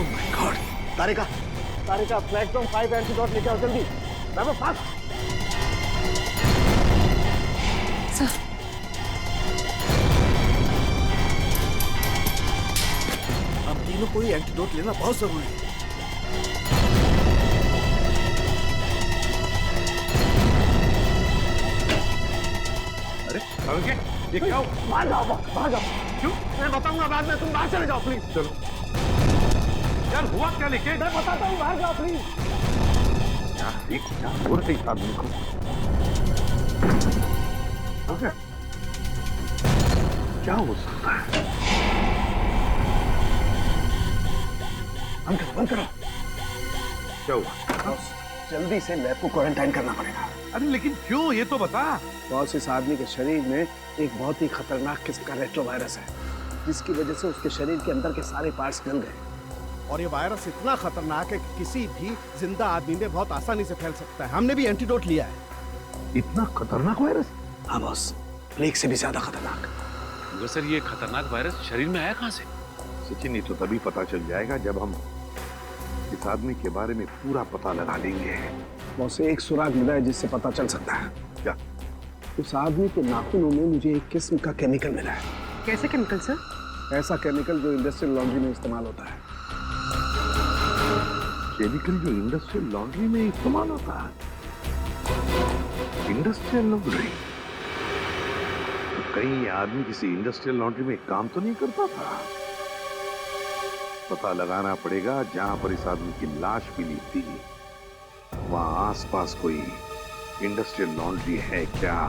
My God. Tarika, Tarika platform 5 antidote लेके आओ जल्दी। बाबा फास्ट। सर, हम तीनों को ही एंटीडोट लेना बहुत जरूरी है। अरे ये क्या? बाहर जाओ, बाहर जाओ। क्यों? मैं बताऊंगा बाद में, तुम बाहर चले जाओ प्लीज। चलो यार, हुआ क्या लेके? मैं बताता हूँ, बाहर जाओ प्लीज। यार एक क्या हो रहा है इस आदमी को? ओके, क्या हो सकता है? बंद करो, बंद करो। क्या हुआ? जल्दी से लैब को क्वारंटाइन करना पड़ेगा। अरे लेकिन क्यों, ये तो बता। बॉस, इस आदमी के शरीर में एक बहुत ही खतरनाक किस्म का रेट्रोवायरस है, जिसकी वजह से उसके शरीर के अंदर के सारे पार्ट्स गल गए। और ये वायरस इतना खतरनाक है कि किसी भी जिंदा आदमी में बहुत आसानी से फैल सकता है। हमने भी एंटीडोट लिया है। इतना खतरनाक वायरस? हाँ बॉस, प्लेग से भी ज्यादा खतरनाक। मगर सर, ये खतरनाक वायरस शरीर में आया कहाँ से? सचिन, ये तो तभी पता चल जाएगा जब हम इस आदमी के बारे में पूरा पता लगा लेंगे। बॉस, एक सुराग मिला है जिससे पता चल सकता है। क्या? उस आदमी के नाखूनों में मुझे एक किस्म का केमिकल मिला है। कैसे केमिकल सर? ऐसा केमिकल जो इंडस्ट्रियल लॉन्ड्री में इस्तेमाल होता है। केमिकल जो इंडस्ट्रियल लॉन्ड्री में इस्तेमाल होता है? Industrial laundry? तो कहीं ये आदमी किसी इंडस्ट्रियल लॉन्ड्री में काम तो नहीं करता था? पता लगाना पड़ेगा जहां पर इस आदमी की लाश मिली थी, वहां आसपास कोई इंडस्ट्रियल लॉन्ड्री है क्या?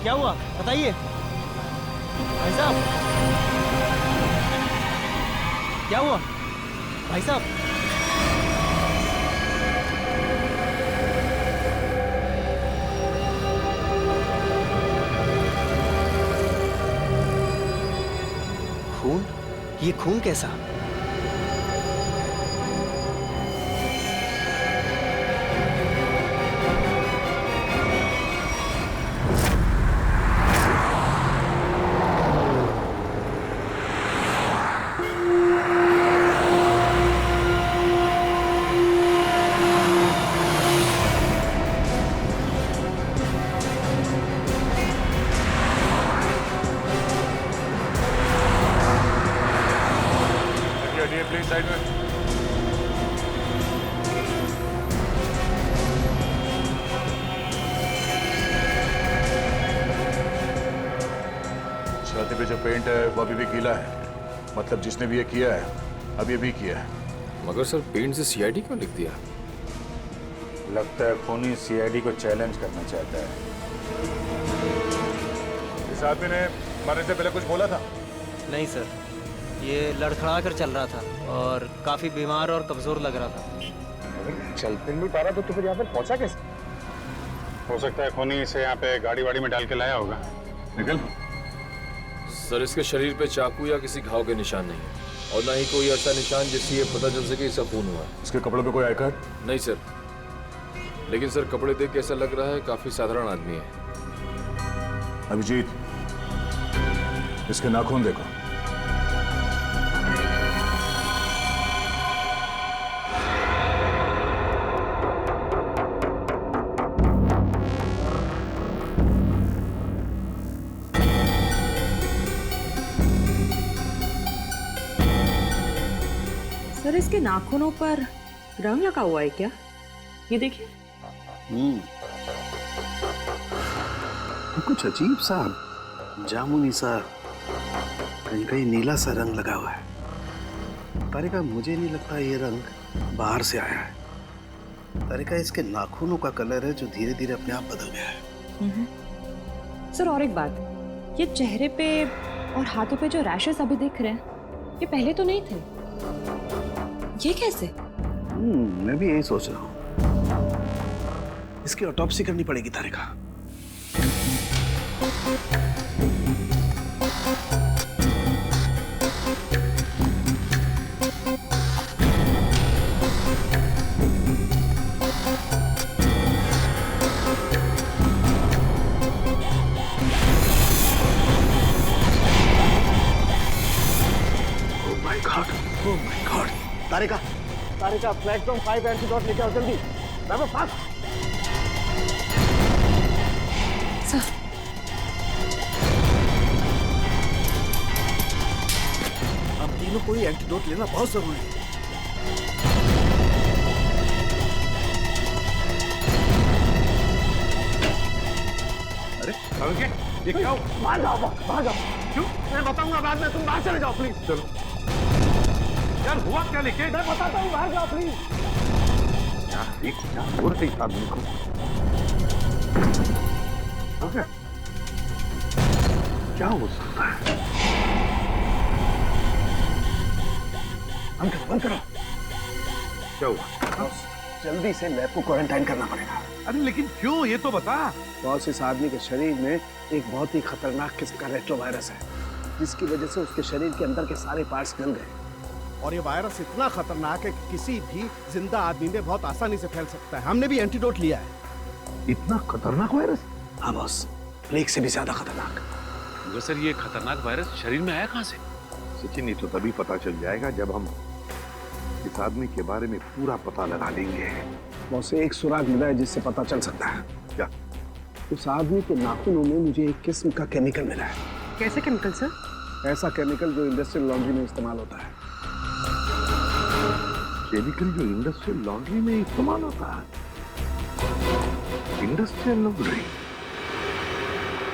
क्या हुआ बताइए भाई साहब, क्या हुआ भाई साहब? खून? ये खून कैसा? पे जो पेंट है वो अभी भी गीला है, मतलब जिसने भी ये किया है अब ये भी किया है। मगर सर पेंट से सीआईडी क्यों लिख दिया? लगता है खूनी सीआईडी को चैलेंज करना चाहता है। इस आदमी ने मरने से पहले कुछ बोला था? नहीं सर, ये लड़खड़ा कर चल रहा था और काफी बीमार और कमजोर लग रहा था। चल फिर नहीं पा रहा तो फिर यहाँ पे पहुंचा कैसे? हो सकता है खूनी इसे यहाँ पे गाड़ी वाड़ी में डाल के लाया होगा। निकल। सर इसके शरीर पे चाकू या किसी घाव के निशान नहीं है और ना ही कोई ऐसा निशान जिससे ये पता चल सके इसका खून हुआ है। इसके कपड़ों पे कोई आई कार्ड? नहीं सर, लेकिन सर कपड़े देख के ऐसा लग रहा है काफी साधारण आदमी है। अभिजीत, इसके नाखून देखो। सर इसके नाखूनों पर रंग लगा हुआ है क्या? ये देखिए। कुछ अजीब सा जामुनी सा, कहीं कहीं नीला सा रंग लगा हुआ है। तारिका, मुझे नहीं लगता ये रंग बाहर से आया है। तारिका, इसके नाखूनों का कलर है जो धीरे धीरे अपने आप बदल गया है। सर और एक बात, ये चेहरे पे और हाथों पे जो रैशेस अभी दिख रहे हैं ये पहले तो नहीं थे। ये कैसे? मैं भी यही सोच रहा हूँ। इसकी ऑटोप्सी करनी पड़ेगी तारिका। Oh my God! Tarika, Tarika, platform 5 antidote लेके आओ जल्दी। बाबा फास्ट। सर हम तीनों को ही एंटीडोट लेना बहुत जरूरी है। अरे ये क्या? बाहर जाओ, बाहर जाओ। क्यों? मैं बताऊंगा बाद में, तुम बाहर चले जाओ प्लीज। चलो यार, हुआ क्या लेके? मैं बताता हूँ, बाहर जाओ प्लीज। क्या हो रही आदमी को? ओके, क्या हो सकता है? बंद करो, बंद करो। क्या हुआ? जल्दी से लैब को क्वारंटाइन करना पड़ेगा। अरे लेकिन क्यों, ये तो बता। बॉस, इस आदमी के शरीर में एक बहुत ही खतरनाक किस्म का रेट्रोवायरस है, जिसकी वजह से उसके शरीर के अंदर के सारे पार्ट्स गल गए। और ये वायरस इतना खतरनाक है कि किसी भी जिंदा आदमी में बहुत आसानी से फैल सकता है। हमने भी एंटीडोट लिया है। इतना खतरनाक वायरस? हाँ बॉस, प्लेग से भी ज्यादा खतरनाक। मगर सर ये खतरनाक वायरस शरीर में आया कहाँ से? सचिन, ये तो तभी पता चल जाएगा जब हम इस आदमी के बारे में पूरा पता लगा लेंगे। बॉस, एक सुराग मिला है जिससे पता चल सकता है। क्या? उस आदमी के नाखूनों में मुझे एक किस्म का केमिकल मिला है। कैसे केमिकल सर? ऐसा केमिकल जो इंडस्ट्रियल लॉन्ड्री में इस्तेमाल होता है। केमिकल जो इंडस्ट्रियल लॉन्ड्री में इस्तेमाल होता है? Industrial laundry?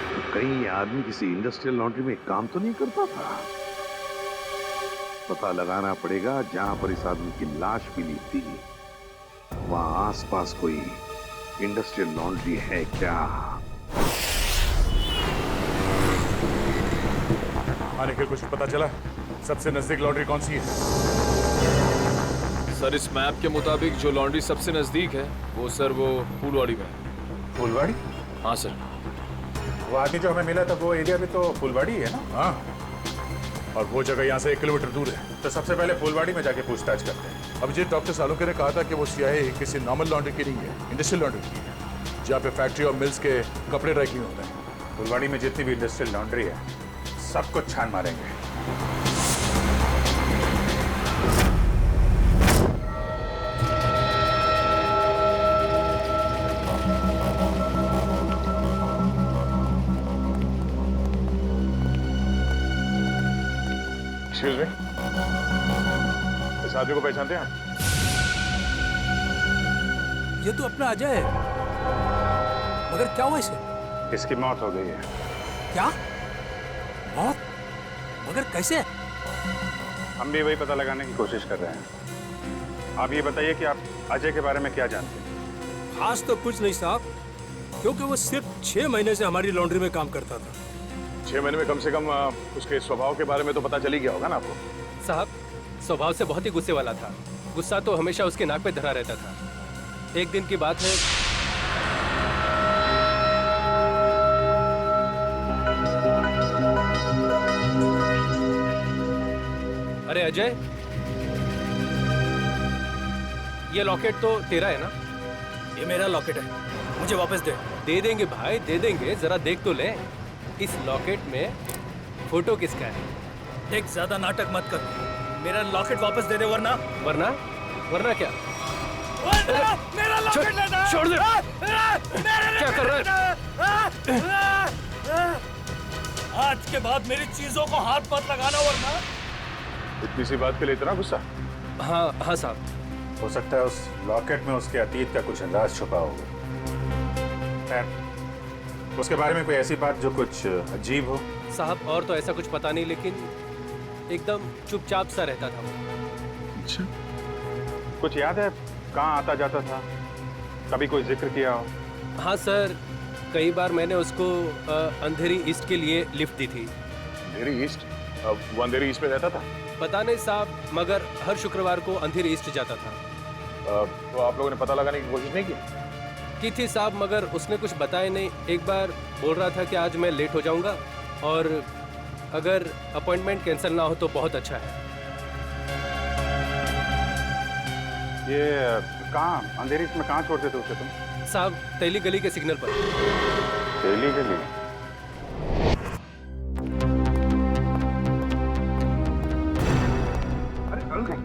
तो कहीं ये आदमी किसी इंडस्ट्रियल लॉन्ड्री में काम तो नहीं करता था? पता लगाना पड़ेगा जहां पर इस आदमी की लाश मिली थी वहां आसपास कोई इंडस्ट्रियल लॉन्ड्री है क्या? आने के कुछ पता चला? सबसे नजदीक लॉन्ड्री कौन सी है? सर इस मैप के मुताबिक जो लॉन्ड्री सबसे नजदीक है वो फूलवाड़ी में है। फुलवाड़ी? हाँ सर। वो आदमी जो हमें मिला था वो एरिया भी तो फुलवाड़ी है ना? हाँ। और वो जगह यहाँ से 1 किलोमीटर दूर है, तो सबसे पहले फुलवाड़ी में जाके पूछताछ करते हैं। अब जी डॉक्टर सालुंके ने कहा था कि वो सीआईए किसी नॉर्मल लॉन्ड्री की नहीं है, इंडस्ट्रियल लॉन्ड्री की है, जहाँ पे फैक्ट्री और मिल्स के कपड़े ड्राई क्लीन होते हैं। फुलवाड़ी में जितनी भी इंडस्ट्रियल लॉन्ड्री है सब कुछ छान मारेंगे। एक्सक्यूज मी, इस आदमी को पहचानते हैं आप? ये तो अपना अजय है। मगर क्या हुआ इसे? इसकी मौत हो गई है। क्या? मौत? मगर कैसे? हम भी वही पता लगाने की कोशिश कर रहे हैं। आप ये बताइए कि आप अजय के बारे में क्या जानते हैं? खास तो कुछ नहीं साहब, क्योंकि वो सिर्फ 6 महीने से हमारी लॉन्ड्री में काम करता था। 6 महीने में कम से कम उसके स्वभाव के बारे में तो पता चल ही गया होगा ना आपको? साहब, स्वभाव से बहुत ही गुस्से वाला था। गुस्सा तो हमेशा उसके नाक पे धरा रहता था। एक दिन की बात है, अरे अजय, ये लॉकेट तो तेरा है ना? ये मेरा लॉकेट है, मुझे वापस दे। दे देंगे भाई, दे देंगे। जरा देख तो ले, इस लॉकेट में फोटो किसका है? देख, ज्यादा नाटक मत कर, मेरा लॉकेट वापस दे दे, वरना वरना क्या? मेरा लॉकेट लेना। छोड़ दे। क्या कर रहा है? आज के बाद मेरी चीजों को हाथ मत लगाना, वरना। इतनी सी बात के लिए इतना गुस्सा? हाँ साहब। हो सकता है उस लॉकेट में उसके अतीत का कुछ अंदाज छुपा होगा। उसके बारे में कोई ऐसी बात जो कुछ अजीब हो? साहब, और तो ऐसा कुछ पता नहीं, लेकिन एकदम चुपचाप सा रहता था वो। अच्छा, कुछ याद है कहाँ आता जाता था? कभी कोई जिक्र किया हो? हाँ सर, कई बार मैंने उसको अंधेरी ईस्ट के लिए लिफ्ट दी थी। अंधेरी ईस्ट? वो अंधेरी ईस्ट में रहता था? पता नहीं साहब, मगर हर शुक्रवार को अंधेरी ईस्ट जाता था। तो आप लोगों ने पता लगाने की कोशिश नहीं की थी साहब, मगर उसने कुछ बताया नहीं। एक बार बोल रहा था कि आज मैं लेट हो जाऊंगा और अगर अपॉइंटमेंट कैंसिल ना हो तो बहुत अच्छा है। ये कहाँ अंधेरी ईस्ट में कहाँ छोड़ते थे उसे तुम? साहब, तेली गली के सिग्नल पर। तेली गली?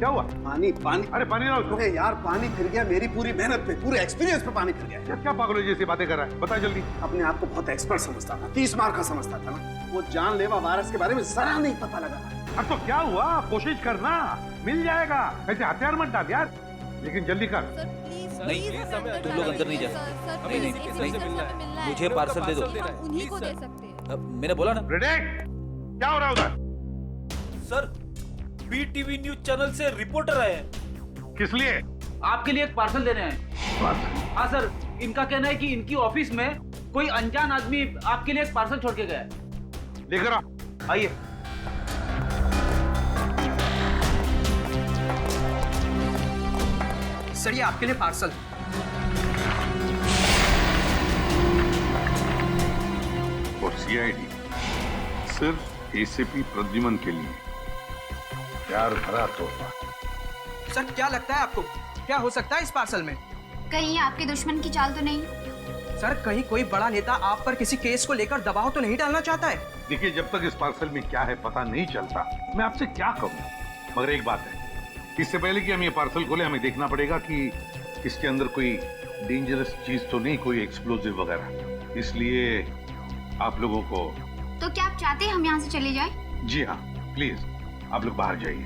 क्या हुआ? पानी पानी। अरे पानी ना उसको। अरे यार, पानी फिर गया मेरी पूरी मेहनत पे, पूरे एक्सपीरियंस पे पानी फिर गया। क्या पागलों जैसी बातें कर रहा है? बता जल्दी। अपने आप को बहुत एक्सपर्ट समझता था, 30 मार का समझता था ना। वो जानलेवा वायरस के बारे में जरा नहीं पता लगा। अब तो क्या हुआ? कोशिश करना, मिल जाएगा। ऐसे हथियार मत डाल यार, लेकिन जल्दी कर। तुम लोग अंदर नहीं जा सकते। नहीं, मुझे पार्सल दे दो। उन्हीं को दे सकते हैं। मैंने बोला ना। क्या हो रहा है उधर? सर, बीटीवी न्यूज चैनल से रिपोर्टर आए हैं। किस लिए? आपके लिए एक पार्सल देने हैं। हाँ सर, इनका कहना है कि इनकी ऑफिस में कोई अनजान आदमी आपके लिए एक पार्सल छोड़ के गया है। लेकर आओ, आइए। सर, ये आपके लिए पार्सल। और सीआईडी सिर्फ एसीपी प्रद्युमन के लिए प्यार भरा तोहफा। सर, क्या लगता है आपको, क्या हो सकता है इस पार्सल में? कहीं आपके दुश्मन की चाल तो नहीं? सर, कहीं कोई बड़ा नेता आप पर किसी केस को लेकर दबाव तो नहीं डालना चाहता है? देखिए, जब तक इस पार्सल में क्या है पता नहीं चलता, मैं आपसे क्या कहूँ। मगर एक बात है, इससे पहले कि हम ये पार्सल खोले, हमें देखना पड़ेगा कि इसके अंदर कोई डेंजरस चीज तो नहीं, कोई एक्सप्लोजिव वगैरह। इसलिए आप लोगों को। तो क्या आप चाहते हैं हम यहाँ से चले जाएं? जी हाँ, प्लीज आप लोग बाहर जाइए।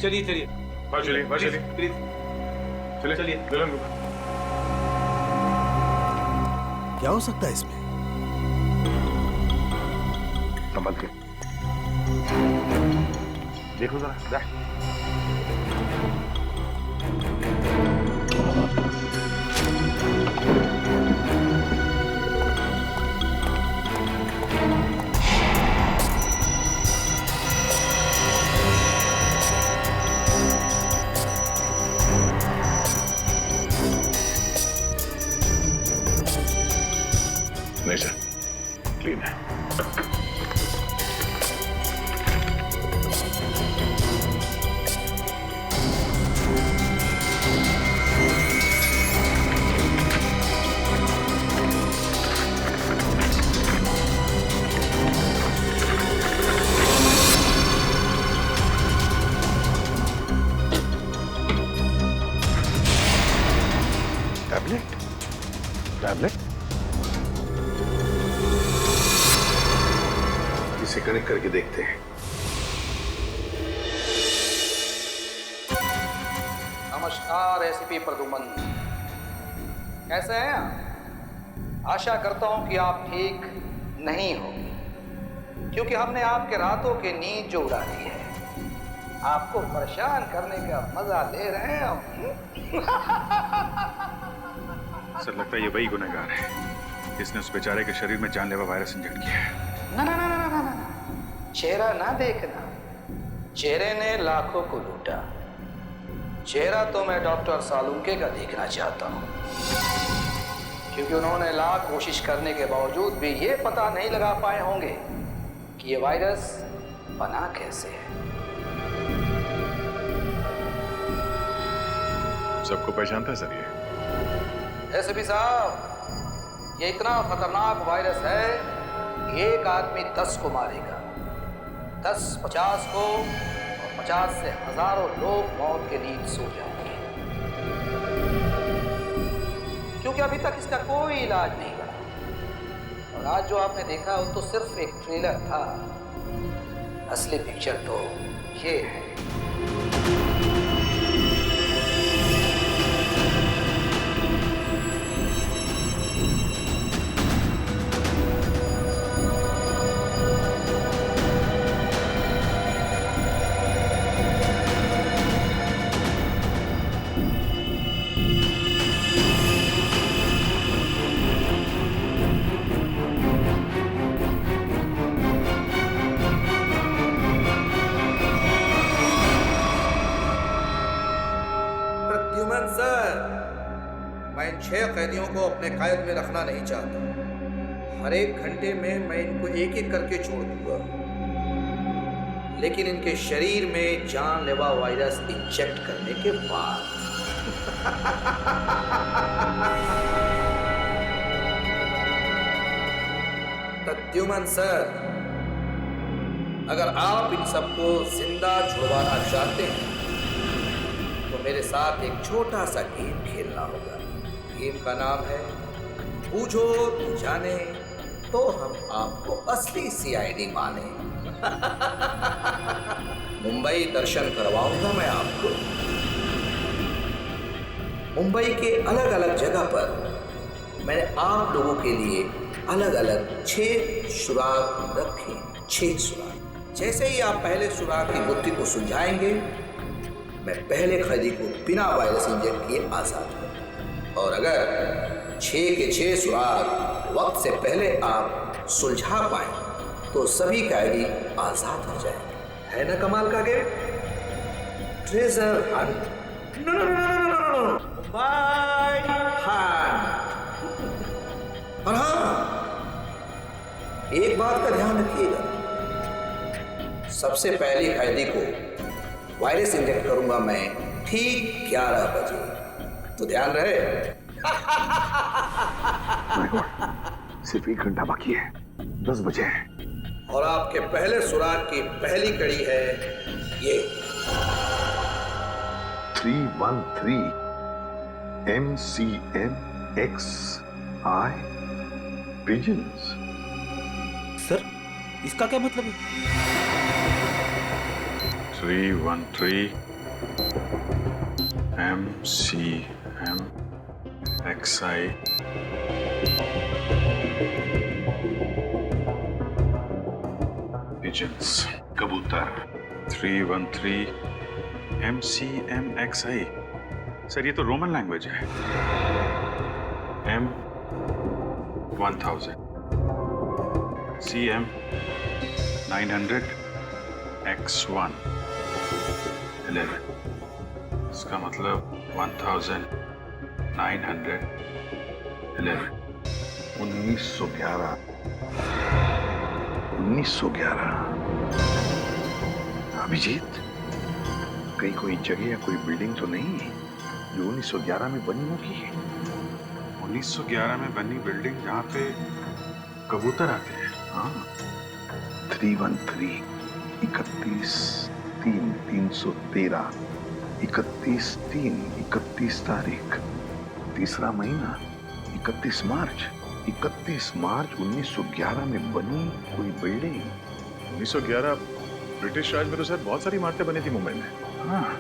चलिए चलिए प्लीज चलिए। क्या हो सकता है इसमें? संभल के देखो जरा। नहीं सर, क्लीन है। टैबलेट इसे कनेक्ट करके देखते हैं। नमस्कार एसीपी प्रद्युमन, कैसे हैं आप? आशा करता हूं कि आप ठीक नहीं हो। क्योंकि हमने आपके रातों की नींद जो उड़ा दी है, आपको परेशान करने का मजा ले रहे हैं हम। सर लगता है ये वही गुनहगार है जिसने उस बेचारे के शरीर में जानलेवा वायरस इंजेक्ट किया है। ना ना ना ना ना ना ना, चेहरा ना देखना, चेहरे ने लाखों को लूटा। चेहरा तो मैं डॉक्टर सालुंके का देखना चाहता हूँ, क्योंकि उन्होंने लाख कोशिश करने के बावजूद भी ये पता नहीं लगा पाए होंगे कि ये वायरस बना कैसे है। सबको पहचानता है सर ये? एसपी साहब, ये इतना खतरनाक वायरस है कि एक आदमी 10 को मारेगा, 10 50 को, और 50 से हजारों लोग मौत के नींद सो जाएंगे, क्योंकि अभी तक इसका कोई इलाज नहीं बना। और आज जो आपने देखा वो तो सिर्फ एक ट्रेलर था, असली पिक्चर तो ये है। प्रद्युमन सर, मैं इन 6 कैदियों को अपने कैद में रखना नहीं चाहता। हर एक घंटे में मैं इनको एक एक करके छोड़ दूंगा, लेकिन इनके शरीर में जानलेवा वायरस इंजेक्ट करने के बाद। प्रद्युमन सर, अगर आप इन सबको जिंदा छुड़वाना चाहते हैं तो मेरे साथ एक छोटा सा गेम खेलना होगा। गेम का नाम है बूझो तो जाने, तो हम आपको असली सीआईडी माने। मुंबई दर्शन करवाऊंगा मैं आपको। मुंबई के अलग अलग जगह पर मैंने आप लोगों के लिए अलग अलग 6 सुराग रखे। 6 सुराग। जैसे ही आप पहले सुराग की गुत्थी को सुलझाएंगे, मैं पहले कैदी को बिना वायरस इंजेक्ट किए आजाद करूंगा। और अगर 6 के 6 सुराग वक्त से पहले आप सुलझा पाए तो सभी कैदी आजाद हो जाएंगे। है ना कमाल का game? Treasure hunt. No no no no no no, bye hunt. और हाँ, एक बात का ध्यान रखिएगा, सबसे पहले कैदी को वायरस इंजेक्ट करूंगा मैं ठीक 11 बजे, तो ध्यान रहे। सिर्फ 1 घंटा बाकी है, 10 बजे है। और आपके पहले सुराग की पहली कड़ी है ये 313 MCMXI पिजन्स। सर, इसका क्या मतलब है? 313 MCMXI pigeons, कबूतर। 313 MCMXI। सर ये तो रोमन लैंग्वेज है। M1000 CM 900 X1 11। इसका मतलब 1911 1911 1911। अभिजीत, कहीं कोई जगह या कोई बिल्डिंग तो नहीं है जो 1911 में बनी होगी? 1911 में बनी बिल्डिंग जहाँ पे कबूतर आते हैं। हाँ, 313 31/3/313 31/3 तारीख, तीसरा महीना 31 मार्च 1911 में बनी कोई बिल्डिंग। 1911 ब्रिटिश राज में तो सर बहुत सारी इमारतें बनी थी मुंबई में। हाँ,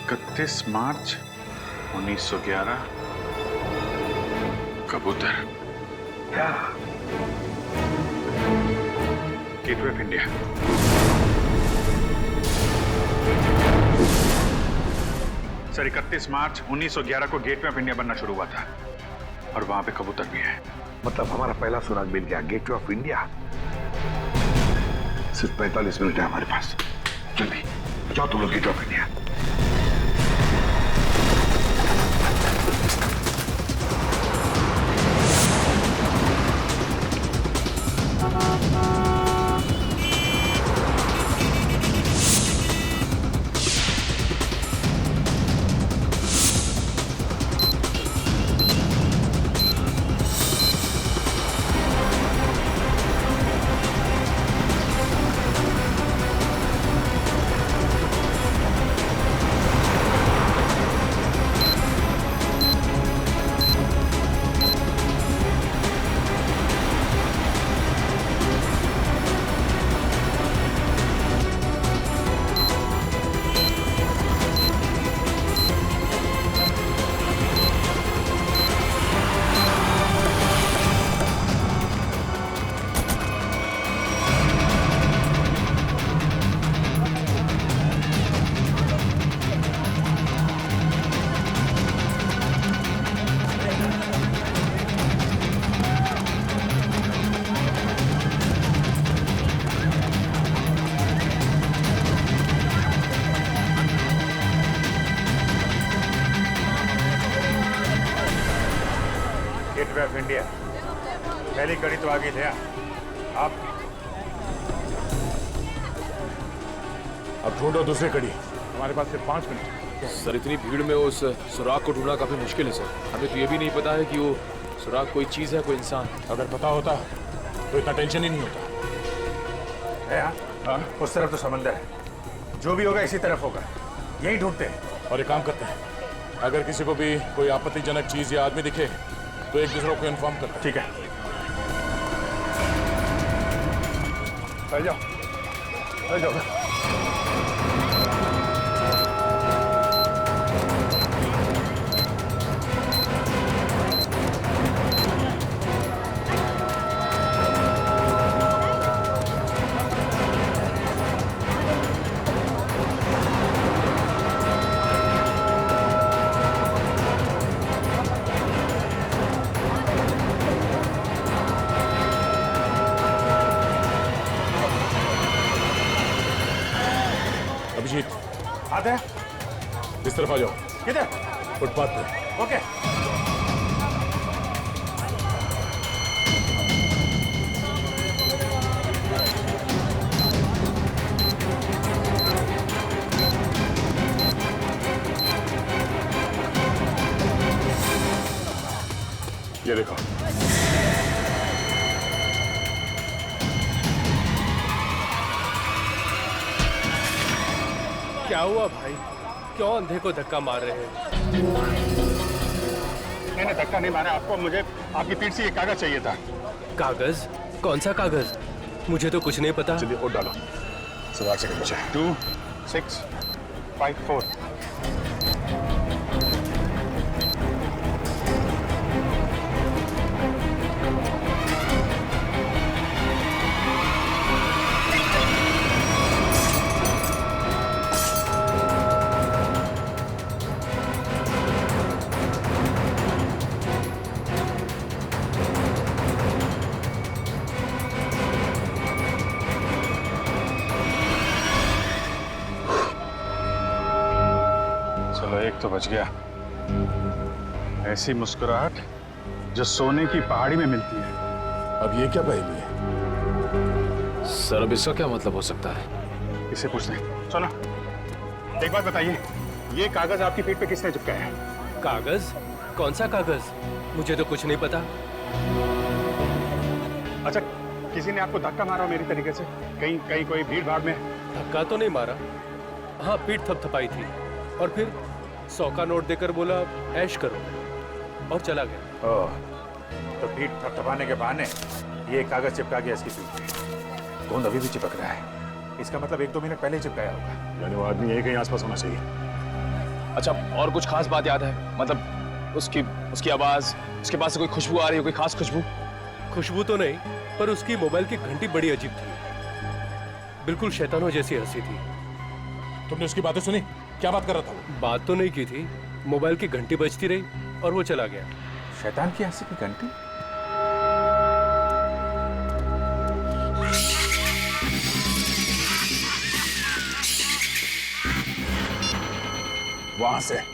31 मार्च 1911 कबूतर। क्या गेटवे ऑफ इंडिया। सर 31 मार्च 1911 को गेटवे ऑफ इंडिया बनना शुरू हुआ था और वहां पे कबूतर भी है। मतलब हमारा पहला सुराग मिल गया, गेटवे ऑफ इंडिया। सिर्फ 45 मिनट है हमारे पास। जल्दी जाओ तुम लोग gateway of India. Gateway of India पहली कड़ी तो आगे थे आप। अब ढूंढो दूसरी कड़ी, हमारे पास सिर्फ 5 मिनट। सर इतनी भीड़ में उस सुराग को ढूंढना काफी मुश्किल है सर। हमें तो ये भी नहीं पता है कि वो सुराग कोई चीज है, कोई इंसान। अगर पता होता तो इतना टेंशन ही नहीं होता है। हाँ, उस तरफ तो समंदर है, जो भी होगा इसी तरफ होगा, यही ढूंढते हैं। और एक काम करते हैं, अगर किसी को भी कोई आपत्तिजनक चीज या आदमी दिखे तो एक दूसरे को इन्फॉर्म करते हैं। ठीक है, चल जाओ, चल जाओ। अभिजीत आते हैं, इस तरफ आ जाओ। किधर? फुटपाथ पे। ओके। ये देखो, क्या हुआ भाई, क्यों अंधे को धक्का मार रहे हैं? मैंने धक्का नहीं मारा आपको, मुझे आपकी पीठ से ये कागज चाहिए था। कागज? कौन सा कागज? मुझे तो कुछ नहीं पता। चलिए वोट डालो। सवाल से नीचे 2 6 5 4। एक तो बच गया। ऐसी मुस्कुराहट जो सोने की पहाड़ी में मिलती है। अब ये क्या पहेली है? सर अब इसका क्या मतलब हो सकता है? इसे पूछते हैं। सुनो, एक बात बताइए, ये कागज आपकी पीठ पे किसने चिपकाया है? कागज? कौन सा कागज? मुझे तो कुछ नहीं पता। अच्छा, किसी ने आपको धक्का मारा मेरी तरीके से? कहीं कोई भीड़ भाड़ में? धक्का तो नहीं मारा, हाँ पीठ थपथपाई थी और फिर 100 का नोट देकर बोला ऐश करो और चला गया। ओह, तो पीठ थपथपाने के बहाने ये कागज चिपका गया इसकी पीठ पे। गोंद अभी भी चिपक रहा है, इसका मतलब 1-2 मिनट पहले ही चिपकाया होगा। यानी वो आदमी यही कहीं आसपास होना चाहिए। अच्छा, और कुछ खास बात याद है? मतलब उसकी आवाज, उसके पास से कोई खुशबू आ रही है, कोई खास खुशबू? खुशबू तो नहीं, पर उसकी मोबाइल की घंटी बड़ी अजीब थी। बिल्कुल शैतानों जैसी हंसी थी। तुमने उसकी बातें सुनी? क्या बात कर रहा था वो? बात तो नहीं की थी, मोबाइल की घंटी बजती रही और वो चला गया। शैतान की हंसी की घंटी? वहां से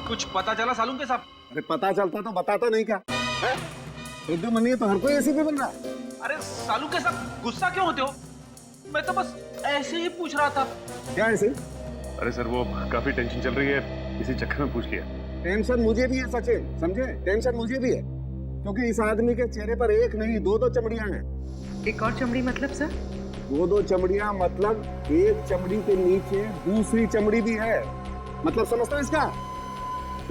कुछ पता चला सालून के साहब? अरे पता चलता तो बताता नहीं क्या है? रुद्रमणि है तो हर कोई ऐसे भी बन रहा है। अरे सालू के साहब गुस्सा क्यों होते हो? मैं तो बस ऐसे ही पूछ रहा था। क्या ऐसे? अरे सर वो काफी टेंशन चल रही है, इसी चक्कर में पूछ लिया। टेंशन मुझे भी है सचिन, समझे? टेंशन मुझे भी है क्योंकि इस आदमी के चेहरे पर एक नहीं दो चमड़ियां हैं। एक और चमड़ी मतलब सर? दो चमड़ियां मतलब एक चमड़ी के नीचे दूसरी चमड़ी भी है। मतलब समझता है इसका?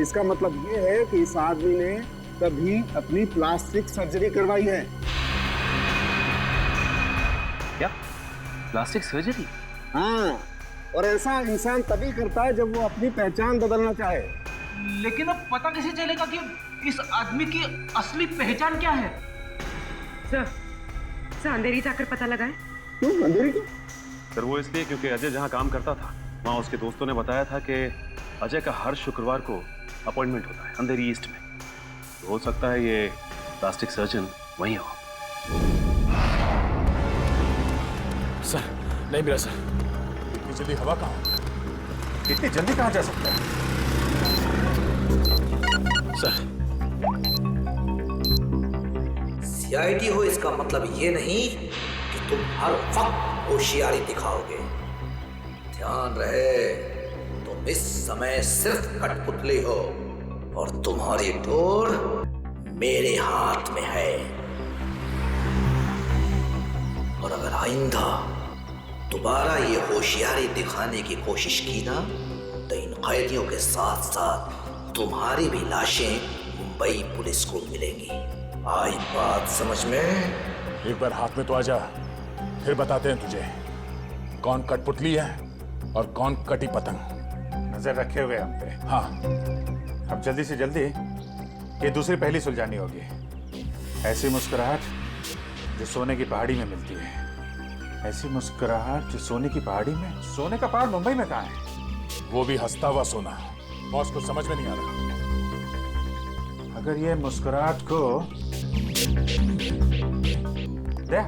इसका मतलब ये है कि इस आदमी ने कभी अपनी प्लास्टिक सर्जरी करवाई है। क्या? Plastic surgery? हाँ, और ऐसा इंसान तभी करता है जब वो अपनी पहचान बदलना चाहे। लेकिन अब पता कैसे चलेगा कि इस आदमी की असली पहचान क्या है? सर अंधेरी जाकर पता लगाए। क्यों अंधेरी क्यों? सर वो इसलिए क्योंकि अजय जहाँ काम करता था वहाँ उसके दोस्तों ने बताया था कि अजय का हर शुक्रवार को अपॉइंटमेंट होता है अंधेरी ईस्ट में। तो हो सकता है ये प्लास्टिक सर्जन वहीं हो। सर नहीं मिला सर। इतनी जल्दी हवा कहाँ? इतनी जल्दी कहाँ जा सकता है? सर सीआईडी हो इसका मतलब ये नहीं कि तुम हर वक्त होशियारी दिखाओगे। ध्यान रहे तुम इस समय सिर्फ कठपुतली हो और तुम्हारी डोर मेरे हाथ में है। और अगर आइंदा दोबारा ये होशियारी दिखाने की कोशिश की ना तो इन कैदियों के साथ साथ तुम्हारी भी लाशें मुंबई पुलिस को मिलेंगी। आई बात समझ में? एक बार हाथ में तो आ जा, फिर बताते हैं तुझे कौन कठपुतली है और कौन कटी पतंग। नजर रखे हुए हम पे। हाँ, अब जल्दी से जल्दी ये दूसरी पहली सुलझानी होगी। ऐसी मुस्कुराहट जो सोने की पहाड़ी में मिलती है। ऐसी मुस्कुराहट जो सोने की पहाड़ी में। सोने का पहाड़ मुंबई में कहाँ है? वो भी हंसता हुआ सोना। बॉस को समझ में नहीं आ रहा। अगर ये मुस्कुराहट को दे,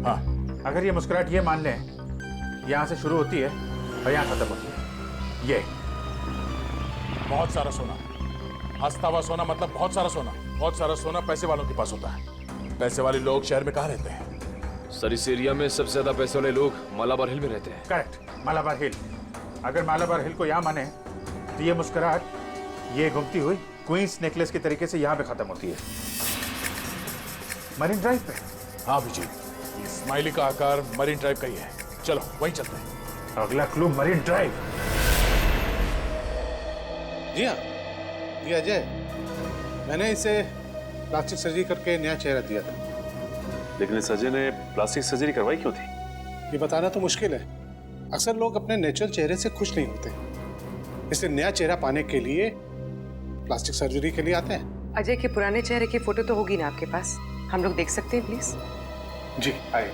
हाँ, अगर ये मुस्कुराहट ये मान ले यहाँ से शुरू होती है और यहाँ खत्म होती है। ये बहुत सारा सोना, हंसता हुआ सोना, मतलब बहुत सारा सोना। बहुत सारा सोना पैसे वालों के पास होता है। पैसे वाले लोग शहर में कहाँ रहते हैं? सर इस एरिया में सबसे ज्यादा पैसे वाले लोग मालाबार हिल में रहते हैं। करेक्ट, मालाबार हिल। अगर मालाबार हिल को यहाँ माने तो ये मुस्कुराहट, ये घूमती हुई क्वींस नेकलेस के तरीके से यहाँ पे खत्म होती है, मरीन ड्राइव पे। हाँ विजय, स्माइली का आकार मरीन ड्राइव का ही है। चलो वहीं चलते हैं। अगला क्लू मरीन ड्राइव। जी हाँ, ये अजय, मैंने इसे प्लास्टिक सर्जरी करके नया चेहरा दिया था। लेकिन इस अजय ने प्लास्टिक सर्जरी करवाई क्यों थी? ये बताना तो मुश्किल है। अक्सर लोग अपने नेचुरल चेहरे से खुश नहीं होते, इसलिए नया चेहरा पाने के लिए प्लास्टिक सर्जरी के लिए आते हैं। अजय के पुराने चेहरे की फोटो तो होगी ना आपके पास? हम लोग देख सकते हैं प्लीज? जी आइए।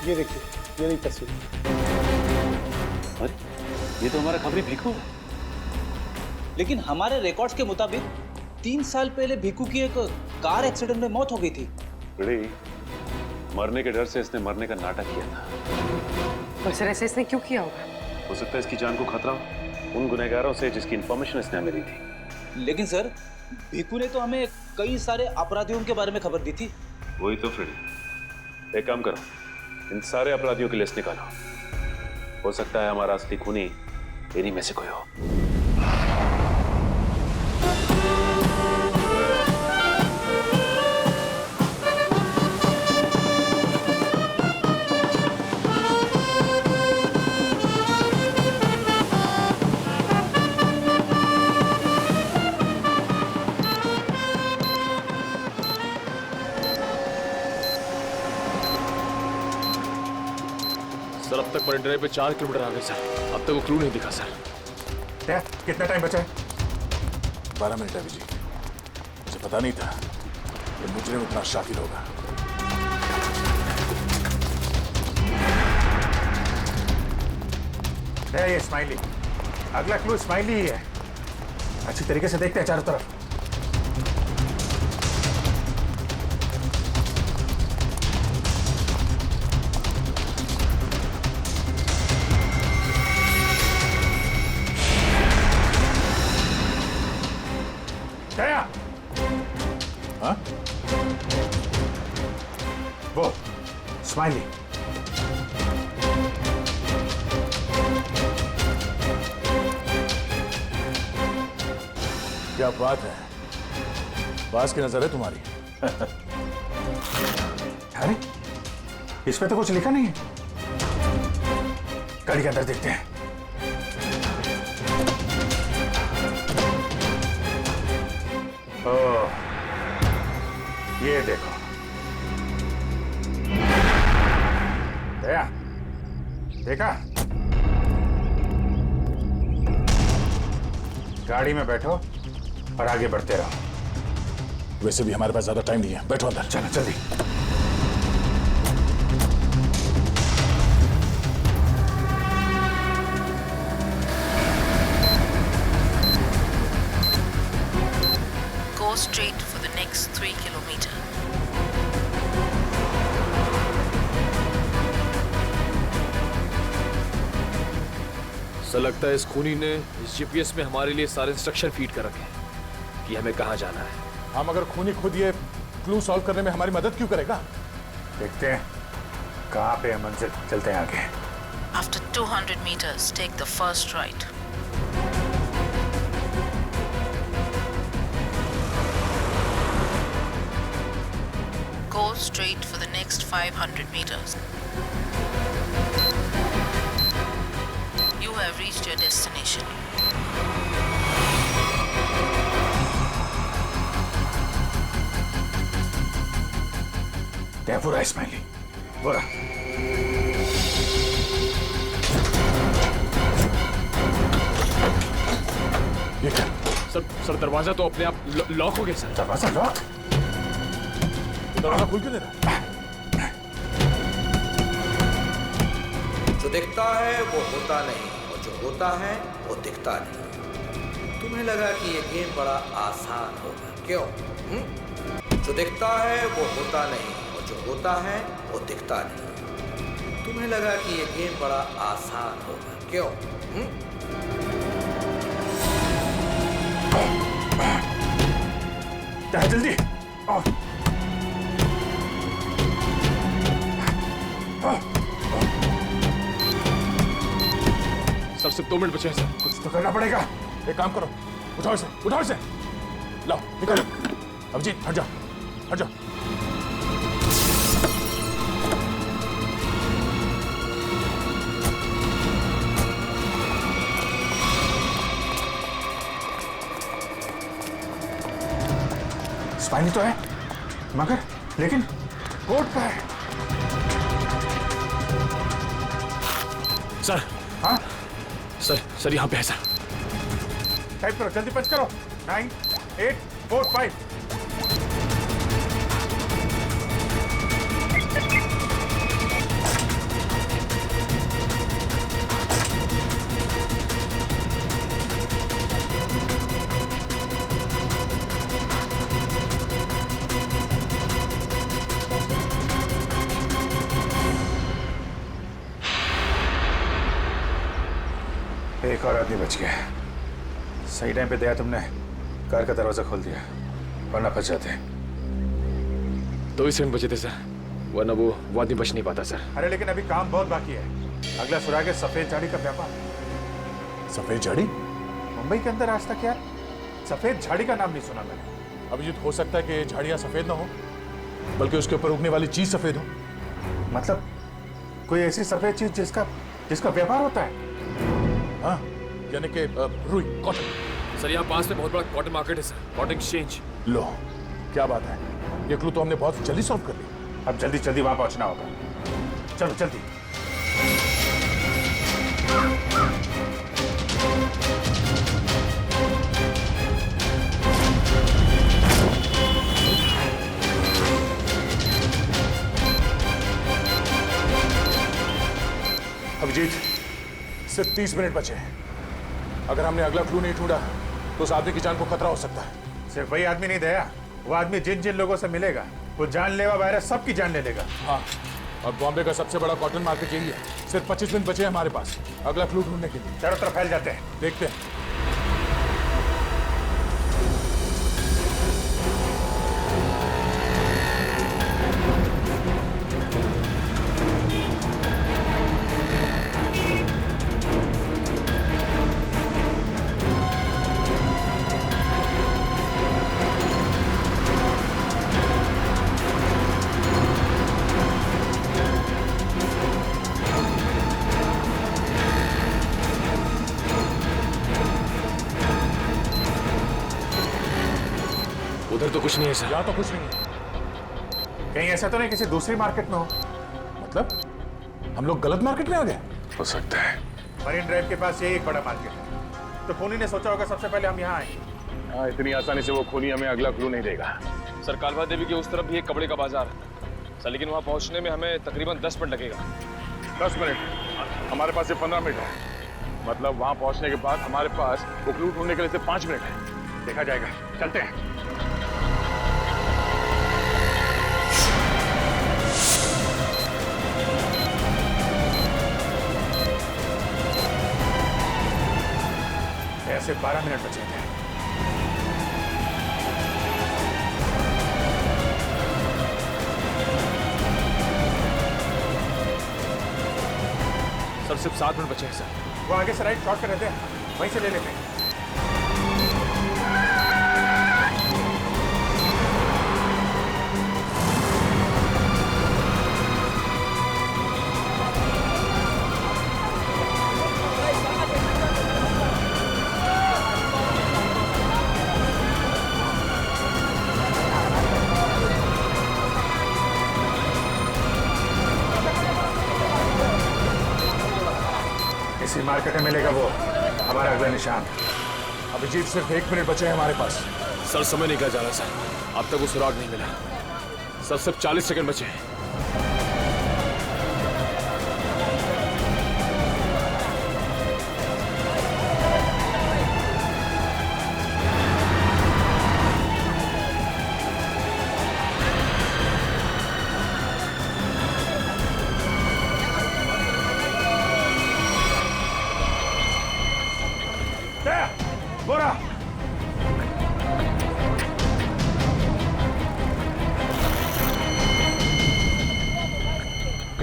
ये देखिए, ये नहीं तस्वीर। अरे ये तो हमारा खबरी भिक्कू है। लेकिन हमारे रिकॉर्ड्स के मुताबिक 3 साल पहले भिक्कू की एक कार एक्सीडेंट में मौत हो गई थी। बड़े मरने के डर से इसने मरने का नाटक किया था। और सर ऐसे इसने क्यों किया होगा? हो सकता है इसकी जान को खतरा हो उन गुनहगारों से जिसकी इंफॉर्मेशन इसने हमें दी थी। लेकिन सर भिक्कू ने तो हमें कई सारे अपराधियों के बारे में खबर दी थी। वही तो फ्रेडी, एक काम करो, इन सारे अपराधियों की लिस्ट निकालो। हो सकता है हमारा असली खूनी इन्हीं में से कोई हो। सर अब तक मरीन ड्राइव पे 4 किलोमीटर आ गए सर, अब तक वो क्लू नहीं दिखा सर। कितना टाइम बचा है? 12 मिनट है विजय। मुझे पता नहीं था कि मुजरिम इतना शातिर होगा। ये स्माइली, अगला क्लू स्माइली ही है। अच्छी तरीके से देखते हैं चारों तरफ। हाँ? वो स्माइली। क्या बात है, बाज की नजर है तुम्हारी। अरे इसमें तो कुछ लिखा नहीं है। गाड़ी के अंदर देखते हैं। ओह, ये देखो, दया, देखा? गाड़ी में बैठो और आगे बढ़ते रहो। वैसे भी हमारे पास ज्यादा टाइम नहीं है, बैठो अंदर। चलो जल्दी। Go straight for the next 3 kilometers. Sir लगता है इस खूनी ने इस जीपीएस में हमारे लिए सारे इंस्ट्रक्शन फीड कर रखे हैं कि हमें कहाँ जाना है। हम अगर खूनी खुद ये क्लू सॉल्व करने में हमारी मदद क्यों करेगा? देखते हैं कहाँ पे है मंजिल। चलते हैं आगे। After 200 meters, take the first right. Go straight for the next 500 meters. You have reached your destination. क्या पूरा स्माइली? पूरा। ये क्या? सर दरवाजा तो अपने आप लॉक हो गया सर। दरवाजा लॉक? दरवाजा खुल क्यों दे रहा? जो दिखता है वो होता नहीं और जो होता है वो दिखता नहीं। तुम्हें लगा कि ये गेम बड़ा आसान होगा, क्यों? जो दिखता है वो होता नहीं और जो होता है वो दिखता नहीं। तुम्हें लगा कि ये गेम बड़ा आसान होगा, क्यों? जल्दी सर सिर्फ 2 मिनट बचे हैं सर। कुछ तो करना पड़ेगा। एक काम करो, उठाओ इसे, लाओ निकलो। अभिजीत हट जाओ। स्पाइनी तो है, मगर लेकिन कोट का है। सर। हाँ सर यहाँ पे है सर। टाइप करो, जल्दी पंच करो। 9 8 4 5। एक और आदमी बच गया। सही टाइम पे दया तुमने कार का दरवाजा खोल दिया, वरना फंस जाते। 2 ही सेकंड बचे थे सर, वरना वो आदमी बच नहीं पाता सर। अरे लेकिन अभी काम बहुत बाकी है। अगला सुराग है सफेद झाड़ी का व्यापार। सफेद झाड़ी? मुंबई के अंदर आज तक यार सफेद झाड़ी का नाम नहीं सुना मैंने। अभिजीत हो सकता है कि झाड़ियां सफेद ना हो, बल्कि उसके ऊपर उगने वाली चीज सफेद हो। मतलब कोई ऐसी सफेद चीज जिसका व्यापार होता है। हाँ, यानी कि रुई, कॉटन। सर यहाँ पास में बहुत बड़ा कॉटन मार्केट है सर, कॉटन एक्सचेंज। लो क्या बात है, ये क्लू तो हमने बहुत जल्दी सॉल्व कर ली। अब जल्दी वहां पहुंचना होगा। चलो जल्दी। अभिजीत सिर्फ 30 मिनट बचे हैं। अगर हमने अगला क्लू नहीं ढूंढा तो उस आदमी की जान को खतरा हो सकता है। सिर्फ वही आदमी नहीं दया, वो आदमी जिन जिन लोगों से मिलेगा वो जानलेवा वायरस सबकी जान ले लेगा। हाँ, और बॉम्बे का सबसे बड़ा कॉटन मार्केट यही है। सिर्फ 25 मिनट बचे हैं हमारे पास अगला क्लू ढूंढने के लिए। चारों तरफ फैल जाते हैं, देखते हैं। उधर तो कुछ नहीं है सर। यहाँ तो कुछ नहीं है। कहीं ऐसा तो नहीं किसी दूसरी मार्केट में हो? मतलब हम लोग गलत मार्केट में आ गए? हो सकता है। मरीन ड्राइव के पास यही एक बड़ा मार्केट है, तो खूनी ने सोचा होगा सबसे पहले हम यहाँ आएंगे। हाँ, इतनी आसानी से वो खूनी हमें अगला क्लू नहीं देगा। सर कालवा देवी के उस तरफ भी एक कपड़े का बाजार है सर, लेकिन वहाँ पहुँचने में हमें तकरीबन 10 मिनट लगेगा। 10 मिनट? हमारे पास सिर्फ 15 मिनट है। मतलब वहाँ पहुँचने के बाद हमारे पास वो क्लू ढूंढने के लिए सिर्फ 5 मिनट है। देखा जाएगा, चलते हैं। ऐसे 12 मिनट बचे थे। सर सिर्फ 7 मिनट बचे हैं सर। वो आगे से राइट शॉर्ट कर रहते हैं, वहीं से ले लेते हैं। इसी मार्केट में मिलेगा वो हमारा अगला निशान। अभिजीत सिर्फ 1 मिनट बचे हैं हमारे पास। सर समय निकला जा रहा सर, अब तक वो सुराग नहीं मिला। सर सिर्फ 40 सेकंड बचे हैं।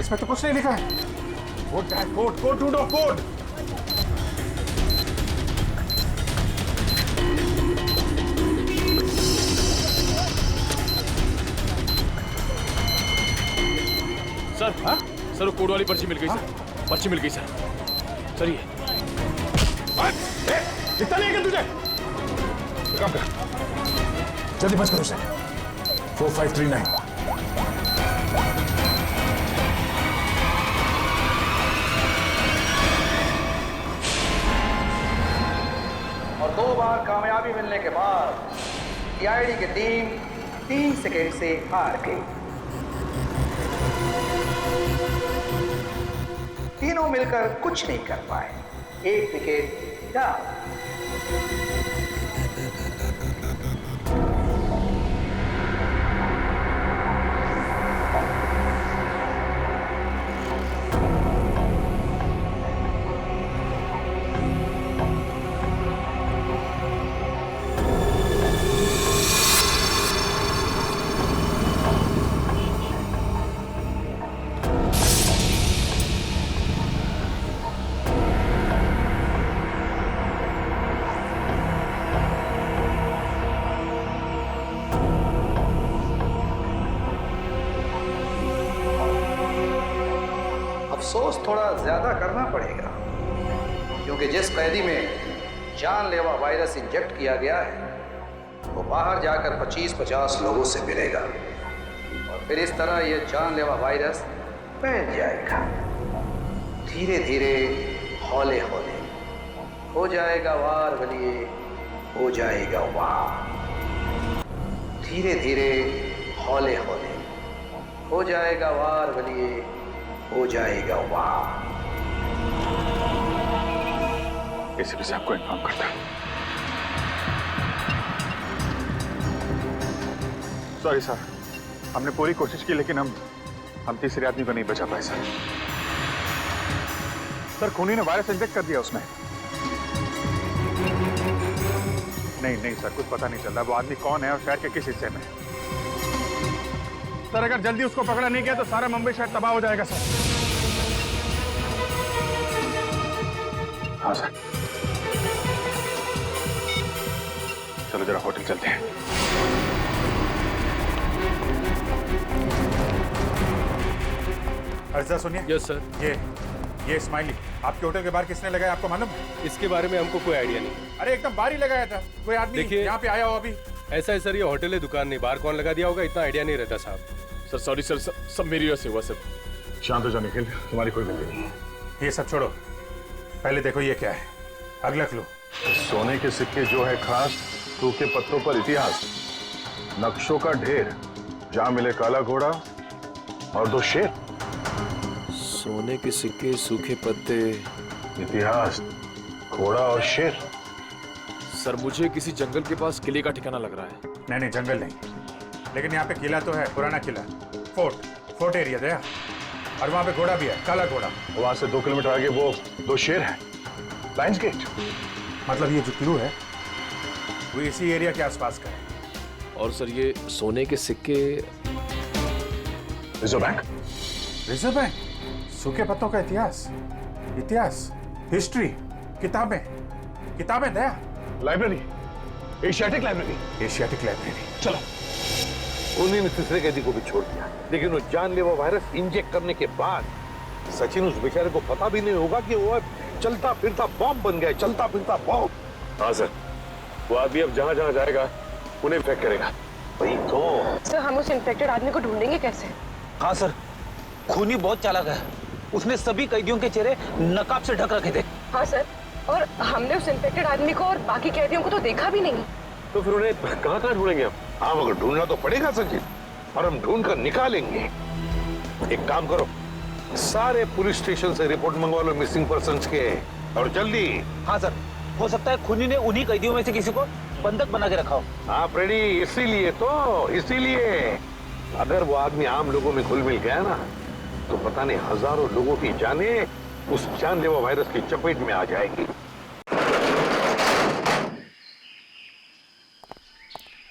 इसमें तो कुछ नहीं लिखा है। कोड क्या है? कोड कोड ढूंढो, कोड। सर, सर वो कोड वाली पर्ची मिल गई सर, पर्ची मिल गई सर। सर ये इतना नहीं है तुझे? काम कर, जल्दी बस करो उसे। 4539। और 2 बार कामयाबी मिलने के बाद सीआईडी की टीम 3 सेकेंड से हार गई। तीनों मिलकर कुछ नहीं कर पाए। 1 विकेट डाउन। अफसोस थोड़ा ज्यादा करना पड़ेगा, क्योंकि जिस कैदी में जानलेवा वायरस इंजेक्ट किया गया है वो बाहर जाकर 25-50 लोगों से मिलेगा और फिर इस तरह ये जानलेवा वायरस फैल जाएगा। धीरे धीरे, हौले हौले हो जाएगा वार बलिए, हो जाएगा वार। धीरे धीरे, हौले हौले हो जाएगा वार बलिए, हो जाएगा वाह। एसीपी साहब को इन्फॉर्म करता है। सॉरी सर, हमने पूरी कोशिश की लेकिन हम तीसरे आदमी को नहीं बचा पाए सर। सर खूनी ने वायरस इंजेक्ट कर दिया उसमें। नहीं सर, कुछ पता नहीं चल रहा वो आदमी कौन है और शहर के किस हिस्से में। सर अगर जल्दी उसको पकड़ा नहीं गया तो सारा मुंबई शहर तबाह हो जाएगा सर। हाँ सर, चलो जरा होटल चलते हैं। अर्जा सुनिए। Yes sir. ये स्माइली आपके होटल के बाहर किसने लगाया, आपको मालूम है? इसके बारे में हमको कोई आइडिया नहीं। अरे एकदम बाहर ही लगाया था, कोई आदमी यहाँ पे आया हो अभी? ऐसा है सर, ये होटल है, दुकान नहीं, बाहर कौन लगा दिया होगा इतना आइडिया नहीं रहता साहब। सर सॉरी सर, सब मेरी वजह से हुआ सर। शांत हो जाओ निखिल, तुम्हारी कोई गलती नहीं। ये सब छोड़ो, पहले देखो ये क्या है। अगला क्लू। सोने के सिक्के जो है खास, सूखे पत्तों पर इतिहास, नक्शों का ढेर, जहां मिले काला घोड़ा और 2 शेर। सोने के सिक्के, सूखे पत्ते, इतिहास, घोड़ा और शेर। सर मुझे किसी जंगल के पास किले का ठिकाना लग रहा है। नहीं जंगल नहीं, लेकिन यहाँ पे किला तो है, पुराना किला, फोर्ट एरिया दया, और वहाँ पे घोड़ा भी है, काला घोड़ा। वहां से 2 किलोमीटर आगे वो 2 शेर हैं, लायंस गेट। मतलब ये जो क्लू है वो इसी एरिया के आसपास का है। और सर ये सोने के सिक्के, रिजर्व बैंक। रिजर्व बैंक, सूखे पत्तों का इतिहास, हिस्ट्री, किताबें दया, लाइब्रेरी, एशियाटिक लाइब्रेरी। चलो। उन्होंने तीसरे कैदी को भी छोड़ दिया, लेकिन वो जानलेवा वायरस इंजेक्ट करने के बाद सचिन उस बेचारे को पता भी नहीं होगा कि वो चलता फिरता बॉम्ब बन गया, चलता फिरता बॉम्ब। हाँ सर, वो आदमी अब जहाँ जहाँ जाएगा उन्हें इन्फेक्ट करेगा। वही तो सर, हम उस इन्फेक्टेड आदमी को ढूंढेंगे कैसे? हाँ सर, खूनी बहुत चालाक है, उसने सभी कैदियों के चेहरे नकाब से ढक रखे थे। हाँ सर, और हमने उस इन्फेक्टेड आदमी को और बाकी कैदियों को तो देखा भी नहीं। तो फिर उन्हें कहाँ ढूंढेंगे हम? हाँ मगर ढूंढना तो पड़ेगा सचिन, और हम ढूंढ कर निकालेंगे। एक काम करो, सारे पुलिस स्टेशन से रिपोर्ट मंगवा लो मिसिंग पर्सन्स के, और जल्दी। हाँ सर, हो सकता है खूनी ने उन्हीं कैदियों में से किसी को बंधक बना के रखा हो। हाँ फ्रेडी, इसीलिए अगर वो आदमी आम लोगों में घुल मिल गया ना, तो पता नहीं हजारों लोगों की जानें उस जानलेवा वायरस की चपेट में आ जाएगी।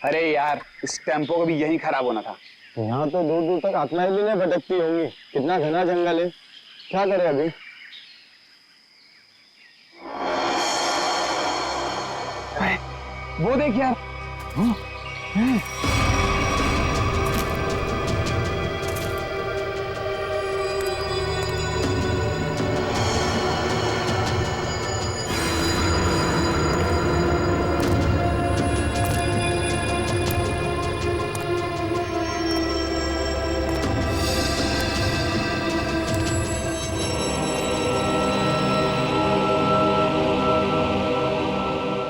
अरे यार, इस टेम्पो को भी यही खराब होना था। यहाँ तो दूर दूर तक आत्माएं भी नहीं भटकती होंगी। कितना घना जंगल है। क्या करें अभी? वो देख यार।